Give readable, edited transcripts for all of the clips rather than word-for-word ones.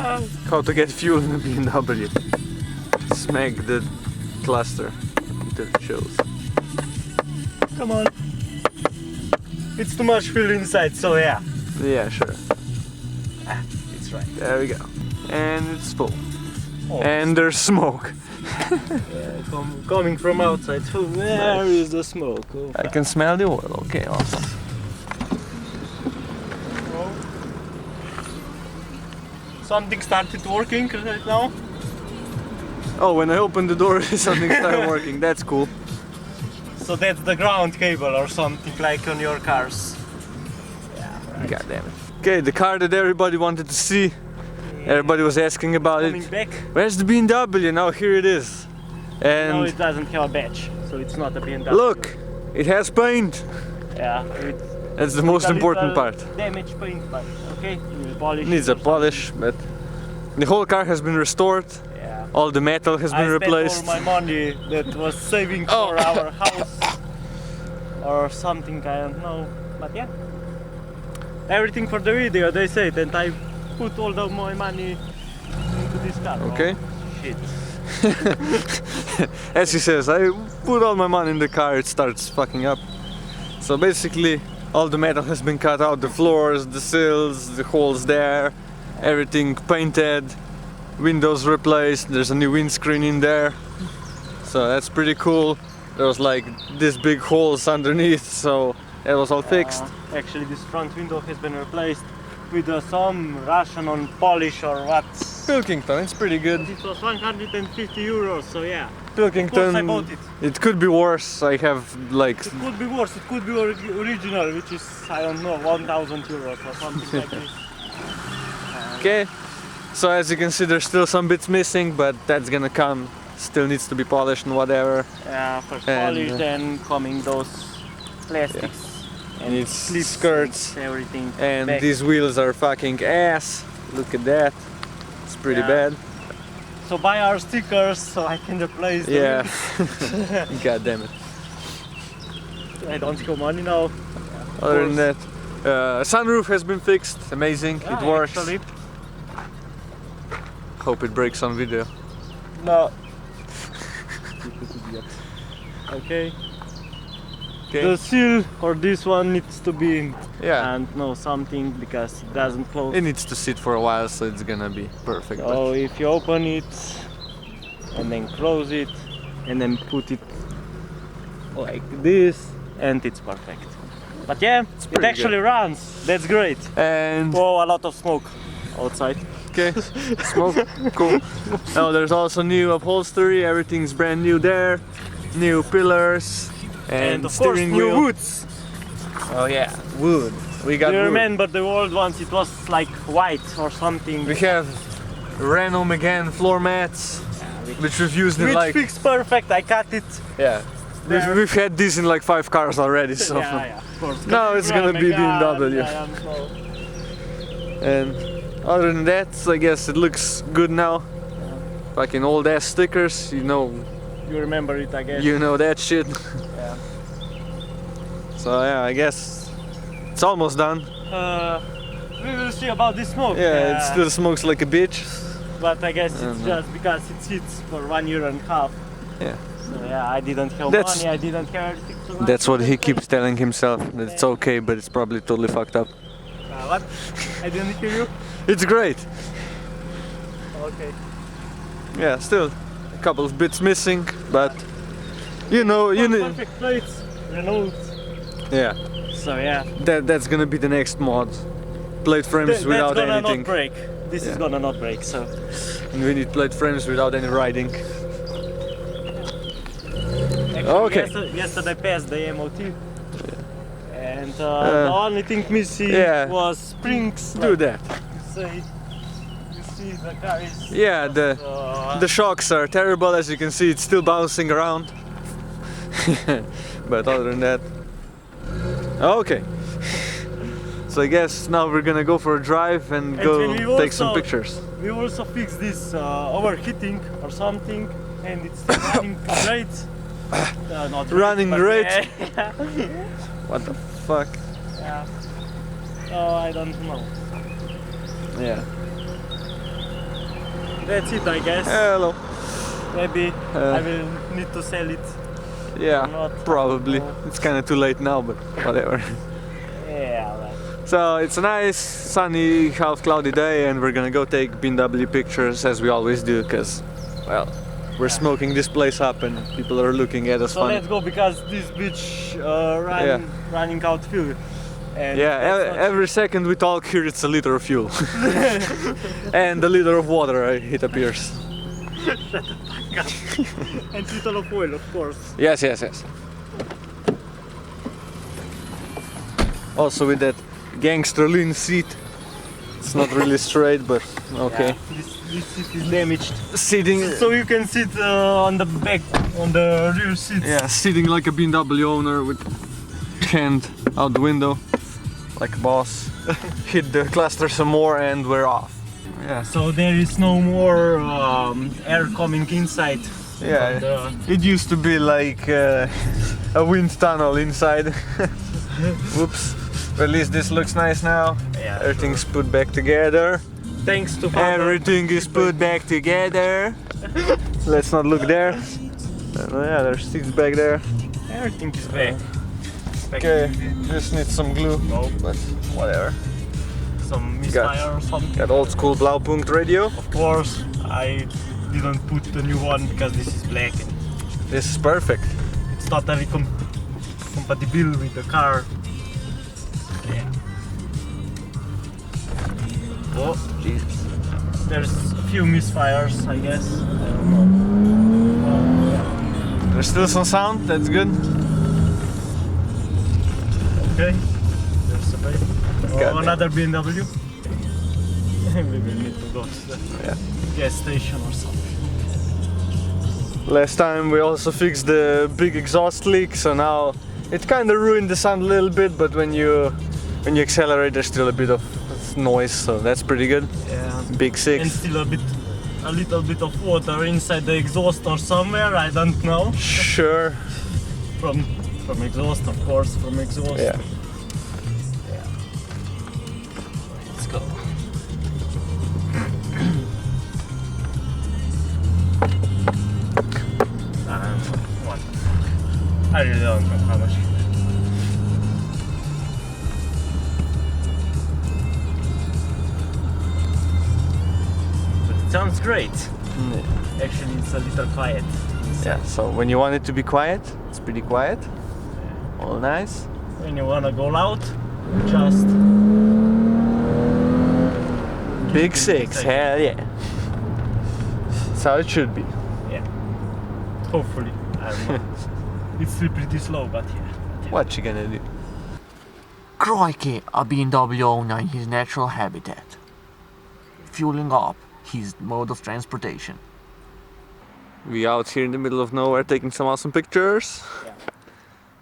how to get fuel in a BMW. Smack the cluster until it shows. Come on. It's too much fuel inside, so yeah. Yeah, sure. It's right. There we go. And it's full. Oh. And there's smoke. Yeah, coming from outside. So where is the smoke? Oh, I can smell the oil. Okay, awesome. oh. Something started working right now. Oh, when I opened the door, something started working. That's cool. So that's the ground cable or something like on your cars. Yeah, right. God damn it. Okay, the car that everybody wanted to see. Yeah. Everybody was asking about Coming it. back. Where's the BMW? Now here it is. And No, it doesn't have a badge, so it's not a BMW. look, it has paint. Yeah, That's the most a important little part. Damage paint, but okay, you polish. Needs it a or polish, but the whole car has been restored. something. Yeah. All the metal has been I replaced. spent all my money that was saving Oh. for our house or something, I don't know. But yeah, everything for the video, they said, and I put all of my money into this car. Okay. Oh, shit. As he says, I put all my money in the car, it starts fucking up. So basically, all the metal has been cut out, the floors, the sills, the holes there, everything painted, windows replaced, there's a new windscreen in there. So that's pretty cool. There was like this big holes underneath, so that was all fixed. Actually, this front window has been replaced with some Russian on polish or what. Pilkington, it's pretty good. It was 150 euros, so yeah. Pilkington, Of course I bought it. It could be worse. I have like It could be worse, it could be original, which is, I don't know, 1,000 euros or something like this. okay. So as you can see, there's still some bits missing, but that's gonna come. Still needs to be polished and whatever. Yeah, first And, polish, then coming those plastics. And Needs clips, skirts. everything. And back. these wheels are fucking ass. Look at that. It's pretty Yeah. bad. So buy our stickers so I can replace them. Yeah. God damn it. I don't have money now. Other than that, sunroof has been fixed. Amazing. It works. Actually, Hope it breaks on video. no. Okay. Okay. The seal or this one needs to be in Yeah. and no something because it doesn't close. It needs to sit for a while, so it's gonna be perfect. but- So if you open it and then close it and then put it like this and it's perfect. But yeah, it pretty actually runs. That's great. And Oh, a lot of smoke outside. okay, smoke, cool. Now there's also new upholstery. Everything's brand new there. New pillars and, of course steering new wheel. woods. Oh yeah, wood. We got Do you wood. remember the old ones? It was like white or something. We have Renault Megane floor mats, which we've used in Which like fixed perfect. I cut it. yeah. There. We've had this in like 5 cars already. So Yeah, of course. now it's gonna be BMW. I don't know. And other than that, I guess it looks good now. Fucking old ass stickers, you know You remember it, I guess. that shit. Yeah. So yeah, I guess it's almost done. We will see about this smoke. Yeah, it still smokes like a bitch. But I guess it's Mhm. just because it sits for 1.5 years. Yeah. So yeah, I didn't have That's- money, I didn't have everything. So That's what he keeps telling himself, that it's okay, but it's probably totally fucked up. What? I didn't hear you? It's great. Okay. Yeah, still a couple of bits missing, but you know, Perfect plates, Renault. yeah, So yeah. that's gonna be the next mod. Plate frames without that's gonna anything. not break. This Yeah. is gonna not break, so. And we need plate frames without any riding. Actually, Okay. Yesterday passed the MOT. And the only thing missing yeah. was springs. Do that. You see the car is. Yeah, the shocks are terrible, as you can see. It's still bouncing around. But other than that, okay. So I guess now we're gonna go for a drive and And go then we take some also- pictures. We also fixed this overheating or something, and it's still running great. Not Running but great? Yeah. What the fuck? Yeah. Oh, I don't know. Yeah. that's it, I guess. Hello. Maybe I will need to sell it. Yeah, Not, probably. no. It's kind of too late now, but whatever. Yeah, right. So it's a nice, sunny, half cloudy day, and we're gonna go take BMW pictures as we always do, because, well, we're smoking this place up and people are looking at us So funny. let's go, because this beach running out fuel. And Yeah, that's not every second we talk here it's a liter of fuel. And a liter of water, it appears. and little of oil, of course. Yes, yes, yes. Also with that gangster lean seat. It's not really straight, but okay. Yeah, this seat is damaged. Sitting... So you can sit on the back, on the rear seat. Yeah, sitting like a BMW owner with hand out the window. Like a boss. Hit the cluster some more and we're off. Yeah. So there is no more air coming inside. Yeah, it used to be like a wind tunnel inside. Whoops. But at least this looks nice now. Yeah, Everything's put back together. Thanks to Everything is put back together. Let's not look there. Yeah, there's seats back there. Everything is back. Okay, just need some glue. No. But whatever. Some misfire or something. Got old school Blaupunkt radio. Of course, I didn't put the new one because this is black and This is perfect. it's totally compatible with the car. Yeah. Oh, Jesus. there's a few misfires, I guess. I don't know. There's still some sound, that's good. Okay. There's a baby. Goddamn. Another BMW. We will need to go to the Yeah. gas station or something. Last time we also fixed the big exhaust leak, so now it kind of ruined the sound a little bit, but when you accelerate there's still a bit of noise, so that's pretty good. Yeah. Big And six. still a little bit of water inside the exhaust or somewhere, I don't know. Sure. From exhaust, of course, from exhaust. Yeah. Yeah. Let's go. What? I really don't know how much. But it sounds great. Actually, it's a little quiet. Yeah, so when you want it to be quiet, it's pretty quiet. All nice. When you wanna go loud, just Big six, hell yeah. That's how it should be. yeah. Hopefully, I don't know. It's still pretty slow, but yeah. What you gonna do? Crikey, a BMW owner in his natural habitat. Fueling up his mode of transportation. We out here in the middle of nowhere taking some awesome pictures. Yeah.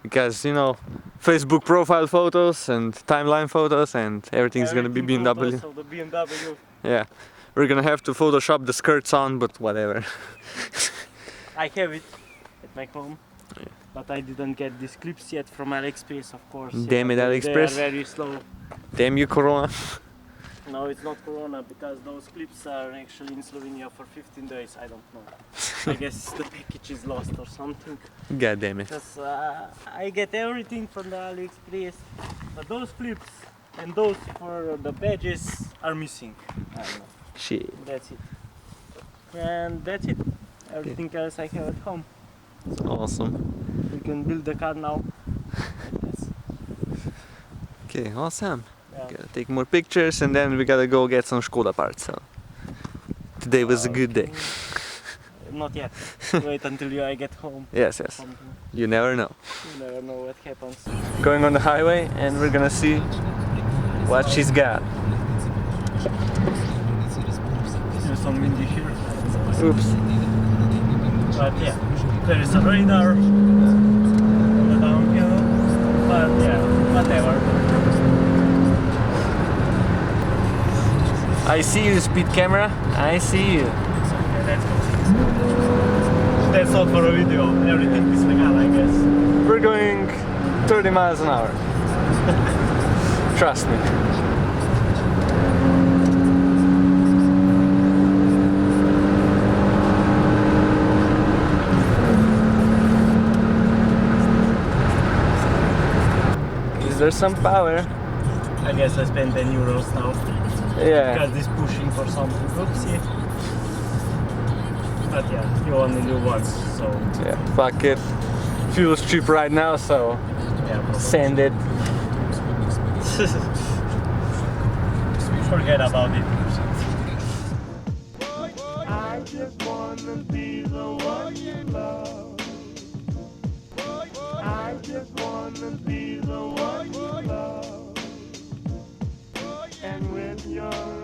Because, you know, Facebook profile photos and timeline photos and everything's gonna be Everything BMW. photos of the BMW. Yeah. We're gonna have to Photoshop the skirts on, but whatever. I have it at my home, but I didn't get these clips yet from AliExpress, of course. Damn it, They AliExpress. are very slow. Damn you, Corona. No, it's not Corona, because those clips are actually in Slovenia for 15 days. I don't know. I guess the package is lost or something. God damn it. Because I get everything from the AliExpress, but those clips and those for the badges are missing. I don't know. Shit. That's it. And that's it. Everything else I have at home. Awesome. We can build the car now. Yes. Okay, awesome. Yeah. Gotta take more pictures and then we gotta go get some Skoda parts. So today was a good day. Not yet. Wait until I get home. Yes, yes. Something. You never know. You never know what happens. Going on the highway and we're gonna see what she's got. There's some windy here. Oops. But yeah, there is a radar on the downhill. But yeah, whatever. I see you, speed camera. I see you. Okay, let's go. That's all for a video. Everything is legal, I guess. We're going 30 miles an hour. Trust me. Is there some power? I guess I spent 10 euros now. Yeah. Because this pushing for something. Oopsie. But yeah, you only do once, so Yeah, fuck it. Fuel's cheap right now, so yeah, probably. send it. Forget about it. I just wanna be the one you love. I just wanna be the one you love. And when you're